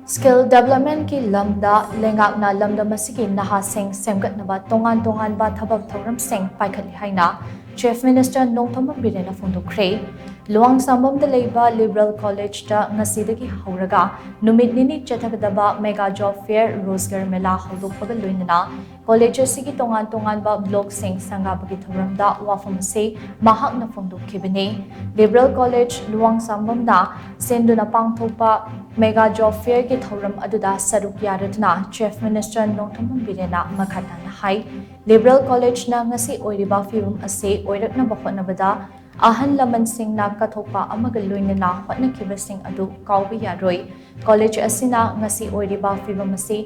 Skill development ki lamda leingak na lamdam asigi Naha sing Semgatnaba Tongan Tonganba Thabak thouram sing Paikhatli haina Chief Minister Nongthombam Biren phongdokkhre luang sambam da leiba Liberal College da ngasidagi hauraga numit nini chathagadaba mega job fair rozgar mela hodokpaga loinana college asigi Tongan Tonganba block sing sangabagi thouram da wafam se mahak na phongdokkibani Liberal College luang sambam na senduna pangthokpa mega job fair ki thouram aduda saruk yaradna Chief Minister Nongthombam Biren makhatana hai Liberal College na ngasi oiriba firum ase oirakna bahotnabada ahan laman sing na kathopa amaga loinana hotnakiba sing adu kawbi yaroi college asina ngasi oiriba firum ase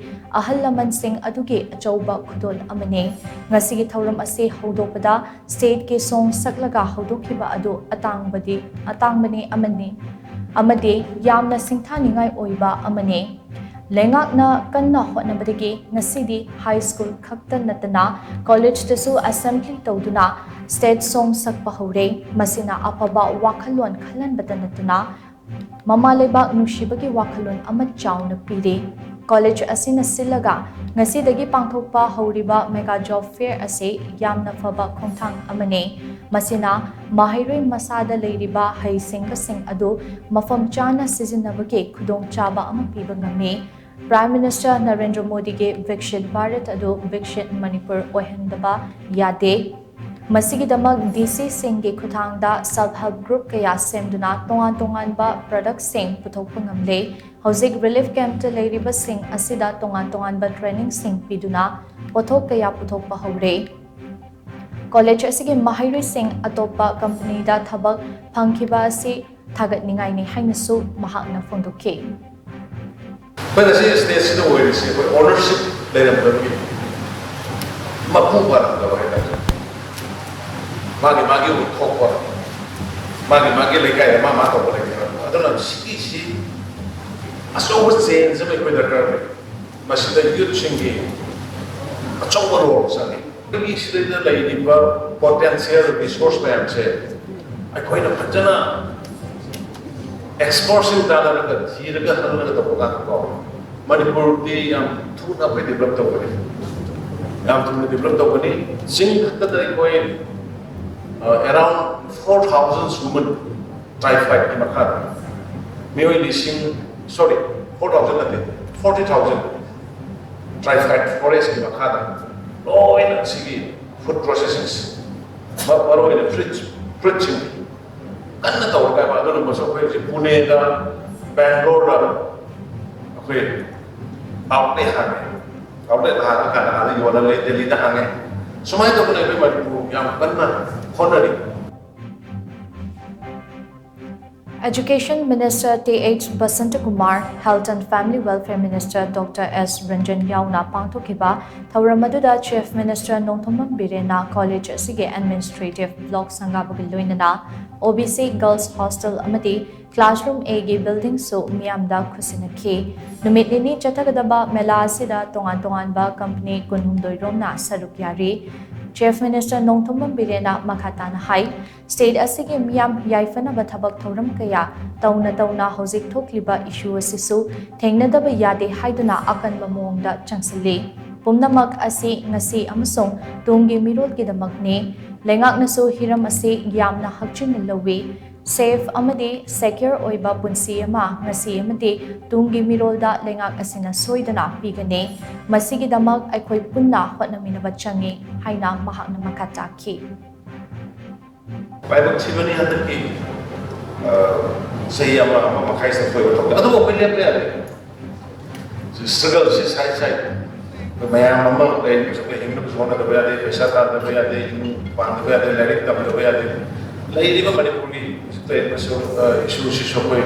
ahal laman sing aduge achauba khudol amane ngasi gi thouram ase hodokpada state ke song saklaga hodokhiba adu atangmani amade yamna singthaningai oiba amane leingak na kanna hotnabadagi ngasidi high school khakta natana college tasu assembly tawduna state song sakpa hore masina apaba wakhalon khalan batanatuna mama lebak nushibagi wakhalon ama chauna pire college asina silaga ngasidagi pangthokpa horiba mega job fair ase yamna faba khongthang amane masina mahairoi masada leiriba haisingba sing adu mafam chana sizinabage khudong chaba ama piba ngame Prime Minister Narendra Modi ke Vikshit Bharat adu Vikshit Manipur ohendaba yade masigidamak DC Singh ke khuthangda self help group kaya semduna tongan ba product sing puthokpa ngamle hojik relief camp te leiriba sing asida tongan ba training sing piduna pothok kaya puthokpa hore college asigi mahairoi sing atopa company da thabak phangkhiba asi thagatningai ni hainasu mahakna phongdokhe But as is this the way is ownership they are working. Mapuba the way that Magi would talk for Magi like I mama to I don't know she as always saying something with the girl must the youth shingi a chower or something maybe she the lady potential resource man said I quite a patana exporting data that he the Manipur the thuna by developed over developed over shing that around 4,000 women try fight in Makara. Maybe shing 40,000 try fight forest in Makara. Oh, in asigi food processing, but in a preaching. Kanna tawar kaya ba doon masuk kaya si Pune da Bangalore da okay outlet hangin kan ada yualan Delhi da hangin semua itu pun ada Manipur yang kanna honori. Education Minister T.H. Basantakumar, Health and Family Welfare Minister Dr. S. Ranjan Yauna pangtokhiba thawramaduda Chief Minister Nongthombam Biren College asige Administrative Block sangabagi loinana OBC Girls Hostel amati Classroom A gi building so miyamda khusinakhi numit nini chathagadaba mela asida tongan ba company kunhumdoi romna saruk yari Chief Minister Nongthombam Biren makhatana hai state asigi miyam yaifana bathabak thouram kaya tauna hojik thokliba issue asisu thengnadaba yade haiduna akanba mongda changsili pumnamak asi ngasi amasong tungi mirol gidamakne leingaknasu hiram ase yamna hakchin lawi safe amadi secure oiba punsi ama ngasi amadi tungi mirolda leingak asina soidana pigane masigi damak aikhoi punna hotnaminaba changi haina mahakna makataki Bible Tivani hadaki say ama makai sa foi to adu ko pele pele struggle se sai Maya mama kayak misalnya himno pesona da bayade pesa ta da bayade pan da bayade larik da bayade lai di ba Manipuri state maso issue si sokoi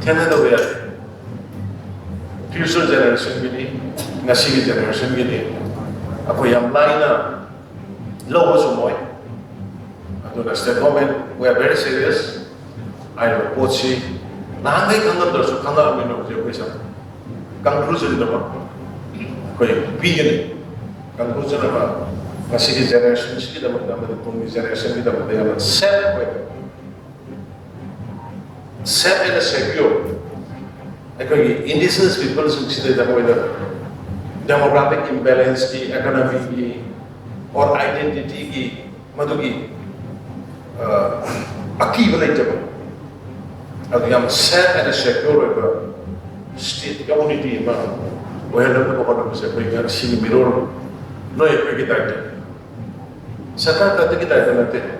thena da bayade future generation gini nasi generation gini ako yang laina low sumoy ato na state government we are very serious I report si nangai kangan da so kangan amino je pesa conclusion da ba koi begin conclusion apa masih generation sih dapat generation kita dapat set and secure indigenous peoples demographic imbalance ki, economic ki, or identity ki, madugi aki balai jabo. Adu yam sad and secure state community ma, where the government se koi gar sing mirror no ekoi kita. Sarkar kata kita nate.